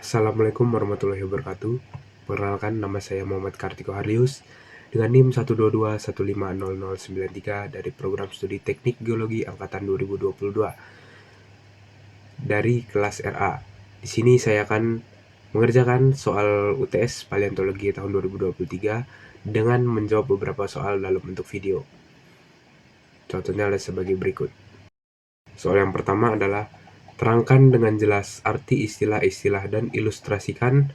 Assalamualaikum warahmatullahi wabarakatuh. Perkenalkan, nama saya Muhammad Kartiko Harlius dengan NIM 122150093 dari program studi Teknik Geologi angkatan 2022 dari kelas RA. Di sini saya akan mengerjakan soal UTS Paleontologi tahun 2023 dengan menjawab beberapa soal dalam bentuk video. Contohnya adalah sebagai berikut. Soal yang pertama adalah terangkan dengan jelas arti istilah-istilah dan ilustrasikan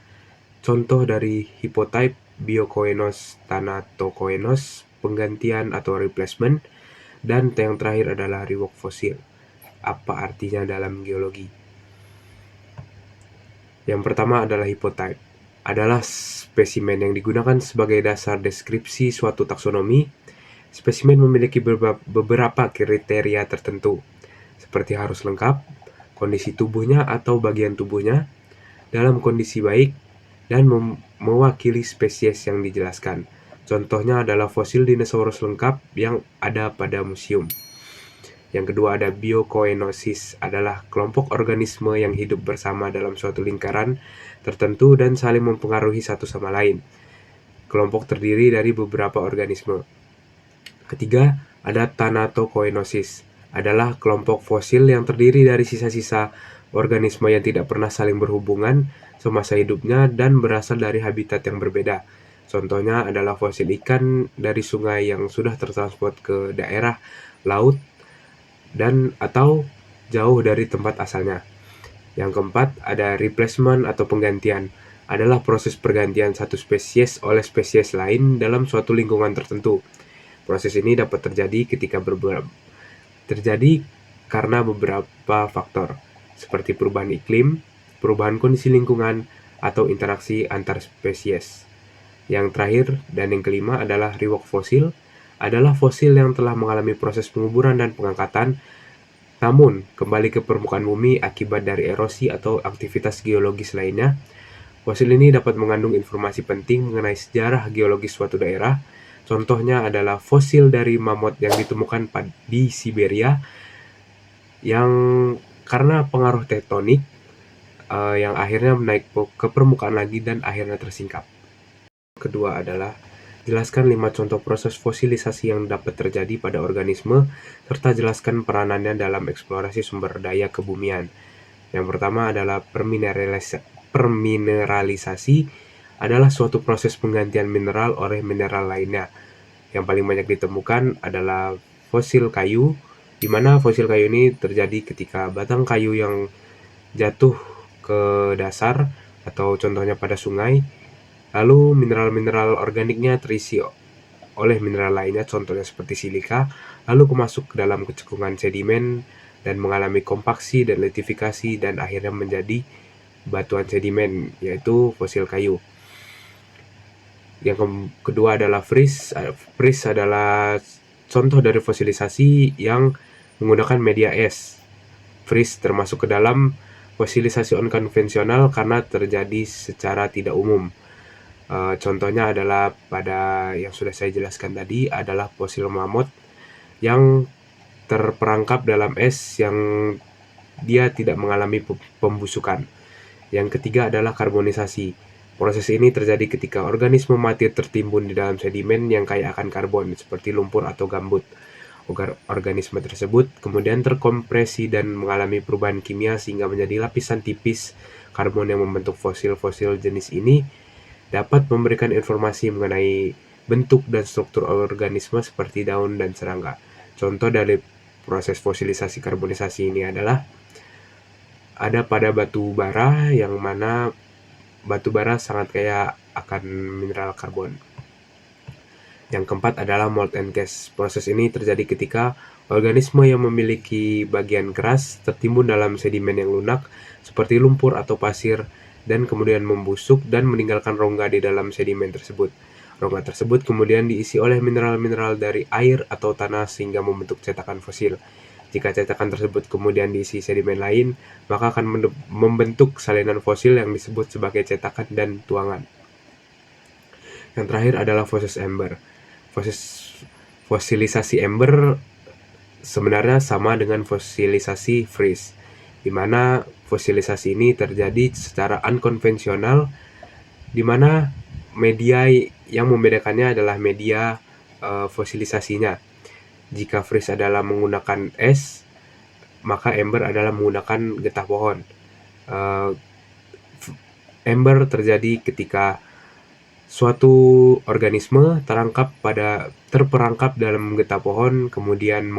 contoh dari hipotype, biokoenos, thanatokoenos, penggantian atau replacement, dan yang terakhir adalah rework fosil. Apa artinya dalam geologi? Yang pertama adalah hipotype. Adalah spesimen yang digunakan sebagai dasar deskripsi suatu taksonomi. Spesimen memiliki beberapa kriteria tertentu, seperti harus lengkap, kondisi tubuhnya atau bagian tubuhnya, dalam kondisi baik, dan mewakili spesies yang dijelaskan. Contohnya adalah fosil dinosaurus lengkap yang ada pada museum. Yang kedua ada biokoenosis, adalah kelompok organisme yang hidup bersama dalam suatu lingkaran tertentu dan saling mempengaruhi satu sama lain. Kelompok terdiri dari beberapa organisme. Ketiga, ada thanatokoenosis, adalah kelompok fosil yang terdiri dari sisa-sisa organisme yang tidak pernah saling berhubungan semasa hidupnya dan berasal dari habitat yang berbeda. Contohnya adalah fosil ikan dari sungai yang sudah tertransport ke daerah laut dan atau jauh dari tempat asalnya. Yang keempat, ada replacement atau penggantian, adalah proses pergantian satu spesies oleh spesies lain dalam suatu lingkungan tertentu. Proses ini dapat terjadi karena beberapa faktor, seperti perubahan iklim, perubahan kondisi lingkungan, atau interaksi antar spesies. Yang terakhir dan yang kelima adalah rework fosil, adalah fosil yang telah mengalami proses penguburan dan pengangkatan, namun kembali ke permukaan bumi akibat dari erosi atau aktivitas geologis lainnya. Fosil ini dapat mengandung informasi penting mengenai sejarah geologis suatu daerah. Contohnya adalah fosil dari mamut yang ditemukan di Siberia yang karena pengaruh tektonik yang akhirnya naik ke permukaan lagi dan akhirnya tersingkap. Kedua adalah jelaskan 5 contoh proses fosilisasi yang dapat terjadi pada organisme serta jelaskan peranannya dalam eksplorasi sumber daya kebumian. Yang pertama adalah permineralisasi, adalah suatu proses penggantian mineral oleh mineral lainnya. Yang paling banyak ditemukan adalah fosil kayu, di mana fosil kayu ini terjadi ketika batang kayu yang jatuh ke dasar atau contohnya pada sungai, lalu mineral-mineral organiknya terisi oleh mineral lainnya, contohnya seperti silika, lalu masuk ke dalam kecekungan sedimen dan mengalami kompaksi dan litifikasi dan akhirnya menjadi batuan sedimen, yaitu fosil kayu. Yang kedua adalah freeze. Freeze adalah contoh dari fosilisasi yang menggunakan media es. Freeze termasuk ke dalam fosilisasi konvensional karena terjadi secara tidak umum. Contohnya adalah pada yang sudah saya jelaskan tadi, adalah fosil mamut yang terperangkap dalam es yang dia tidak mengalami pembusukan. Yang ketiga adalah karbonisasi. Proses ini terjadi ketika organisme mati tertimbun di dalam sedimen yang kaya akan karbon, seperti lumpur atau gambut. Organisme tersebut kemudian terkompresi dan mengalami perubahan kimia sehingga menjadi lapisan tipis karbon yang membentuk fosil-fosil jenis ini dapat memberikan informasi mengenai bentuk dan struktur organisme seperti daun dan serangga. Contoh dari proses fosilisasi karbonisasi ini adalah ada pada batu bara, yang mana batu bara sangat kaya akan mineral karbon. Yang keempat adalah mold and gas. Proses ini terjadi ketika organisme yang memiliki bagian keras tertimbun dalam sedimen yang lunak seperti lumpur atau pasir dan kemudian membusuk dan meninggalkan rongga di dalam sedimen tersebut. Rongga tersebut kemudian diisi oleh mineral-mineral dari air atau tanah sehingga membentuk cetakan fosil. Jika cetakan tersebut kemudian diisi sedimen lain, maka akan membentuk salinan fosil yang disebut sebagai cetakan dan tuangan. Yang terakhir adalah proses ember. Fosilisasi ember sebenarnya sama dengan fosilisasi freeze, di mana fosilisasi ini terjadi secara unkonvensional, di mana media yang membedakannya adalah media fosilisasinya. Jika freeze adalah menggunakan es, maka ember adalah menggunakan getah pohon. Ember terjadi ketika suatu organisme terperangkap dalam getah pohon, kemudian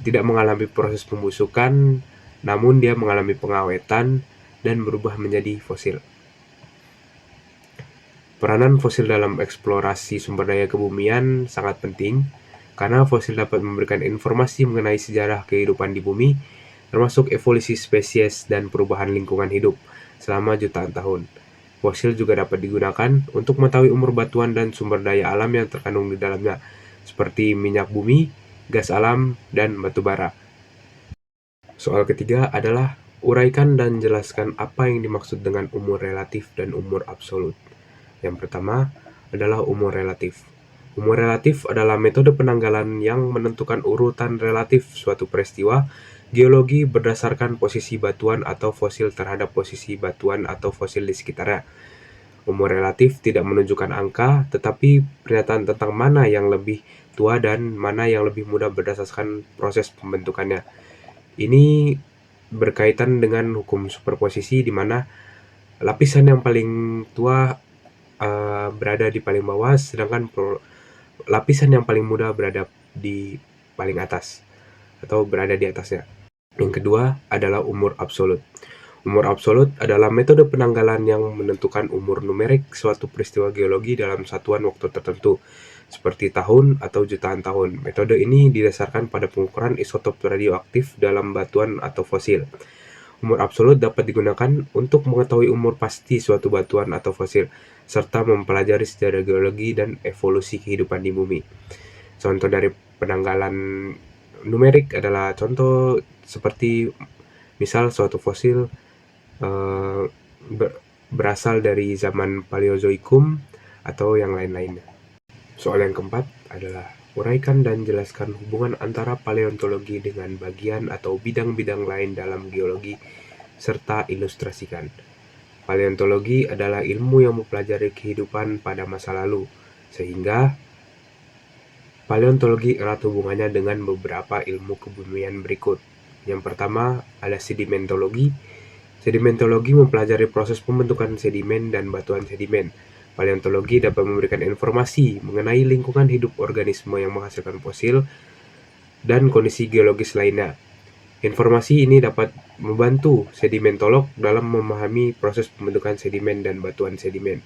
tidak mengalami proses pembusukan, namun dia mengalami pengawetan dan berubah menjadi fosil. Peranan fosil dalam eksplorasi sumber daya kebumian sangat penting, karena fosil dapat memberikan informasi mengenai sejarah kehidupan di bumi, termasuk evolusi spesies dan perubahan lingkungan hidup selama jutaan tahun. Fosil juga dapat digunakan untuk mengetahui umur batuan dan sumber daya alam yang terkandung di dalamnya, seperti minyak bumi, gas alam, dan batu bara. Soal ketiga adalah uraikan dan jelaskan apa yang dimaksud dengan umur relatif dan umur absolut. Yang pertama adalah umur relatif. Umur relatif adalah metode penanggalan yang menentukan urutan relatif suatu peristiwa geologi berdasarkan posisi batuan atau fosil terhadap posisi batuan atau fosil di sekitarnya. Umur relatif tidak menunjukkan angka, tetapi pernyataan tentang mana yang lebih tua dan mana yang lebih muda berdasarkan proses pembentukannya. Ini berkaitan dengan hukum superposisi, di mana lapisan yang paling tua berada di paling bawah, sedangkan lapisan yang paling muda berada di paling atas atau berada di atasnya. Yang kedua adalah umur absolut. Umur absolut adalah metode penanggalan yang menentukan umur numerik suatu peristiwa geologi dalam satuan waktu tertentu, seperti tahun atau jutaan tahun. Metode ini didasarkan pada pengukuran isotop radioaktif dalam batuan atau fosil. Umur absolut dapat digunakan untuk mengetahui umur pasti suatu batuan atau fosil, serta mempelajari sejarah geologi dan evolusi kehidupan di bumi. Contoh dari penanggalan numerik adalah contoh seperti misal suatu fosil berasal dari zaman Paleozoikum atau yang lain-lainnya. Soal yang keempat adalah uraikan dan jelaskan hubungan antara paleontologi dengan bagian atau bidang-bidang lain dalam geologi, serta ilustrasikan. Paleontologi adalah ilmu yang mempelajari kehidupan pada masa lalu, sehingga paleontologi erat hubungannya dengan beberapa ilmu kebumian berikut. Yang pertama ada sedimentologi. Sedimentologi mempelajari proses pembentukan sedimen dan batuan sedimen. Paleontologi dapat memberikan informasi mengenai lingkungan hidup organisme yang menghasilkan fosil dan kondisi geologis lainnya. Informasi ini dapat membantu sedimentolog dalam memahami proses pembentukan sedimen dan batuan sedimen.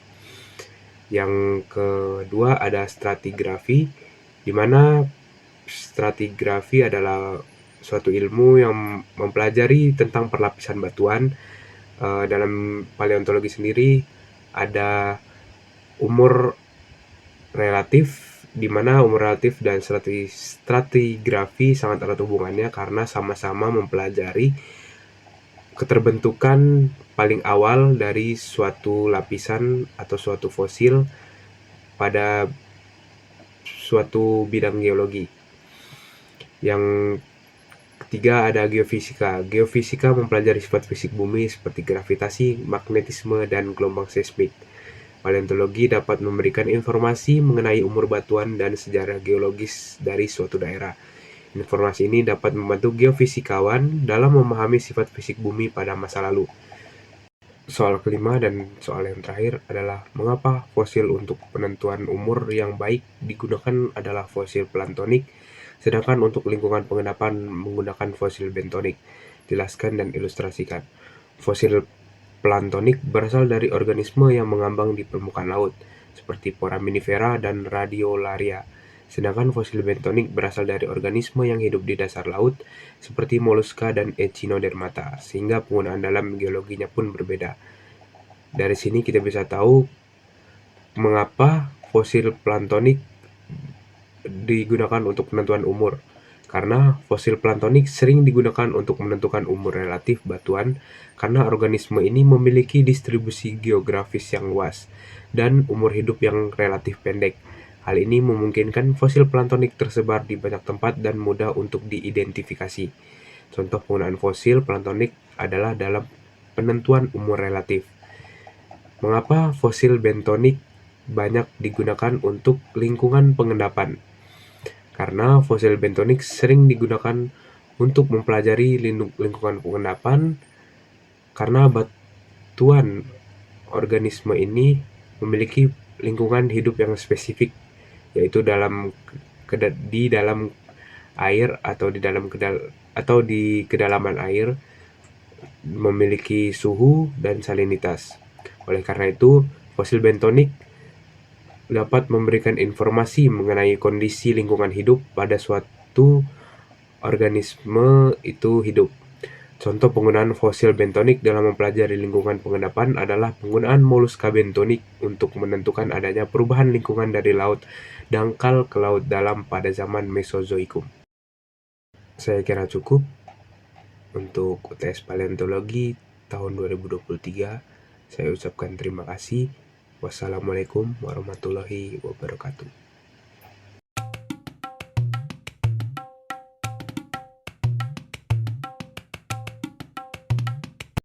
Yang kedua ada stratigrafi, di mana stratigrafi adalah suatu ilmu yang mempelajari tentang perlapisan batuan. Dalam paleontologi sendiri ada umur relatif, di mana umur relatif dan stratigrafi sangat erat hubungannya karena sama-sama mempelajari keterbentukan paling awal dari suatu lapisan atau suatu fosil pada suatu bidang geologi. Yang ketiga ada geofisika. Geofisika mempelajari sifat fisik bumi seperti gravitasi, magnetisme, dan gelombang seismik. Paleontologi dapat memberikan informasi mengenai umur batuan dan sejarah geologis dari suatu daerah. Informasi ini dapat membantu geofisikawan dalam memahami sifat fisik bumi pada masa lalu. Soal kelima dan soal yang terakhir adalah mengapa fosil untuk penentuan umur yang baik digunakan adalah fosil plantonik, sedangkan untuk lingkungan pengendapan menggunakan fosil bentonik. Jelaskan dan ilustrasikan. Fosil plantonik berasal dari organisme yang mengambang di permukaan laut, seperti foraminifera dan radiolaria. Sedangkan fosil bentonik berasal dari organisme yang hidup di dasar laut, seperti moluska dan echinodermata, sehingga penggunaan dalam geologinya pun berbeda. Dari sini kita bisa tahu mengapa fosil plantonik digunakan untuk penentuan umur. Karena fosil plantonik sering digunakan untuk menentukan umur relatif batuan karena organisme ini memiliki distribusi geografis yang luas dan umur hidup yang relatif pendek. Hal ini memungkinkan fosil plantonik tersebar di banyak tempat dan mudah untuk diidentifikasi. Contoh penggunaan fosil planktonik adalah dalam penentuan umur relatif. Mengapa fosil bentonik banyak digunakan untuk lingkungan pengendapan? Karena fosil bentonik sering digunakan untuk mempelajari lingkungan pengendapan karena batuan organisme ini memiliki lingkungan hidup yang spesifik, yaitu di dalam air atau di kedalaman air, memiliki suhu dan salinitas. Oleh karena itu, fosil bentonik dapat memberikan informasi mengenai kondisi lingkungan hidup pada suatu organisme itu hidup. Contoh penggunaan fosil bentonik dalam mempelajari lingkungan pengendapan adalah penggunaan moluska bentonik untuk menentukan adanya perubahan lingkungan dari laut dangkal ke laut dalam pada zaman Mesozoikum. Saya kira cukup untuk UTS Paleontologi tahun 2023. Saya ucapkan terima kasih. Wassalamualaikum warahmatullahi wabarakatuh.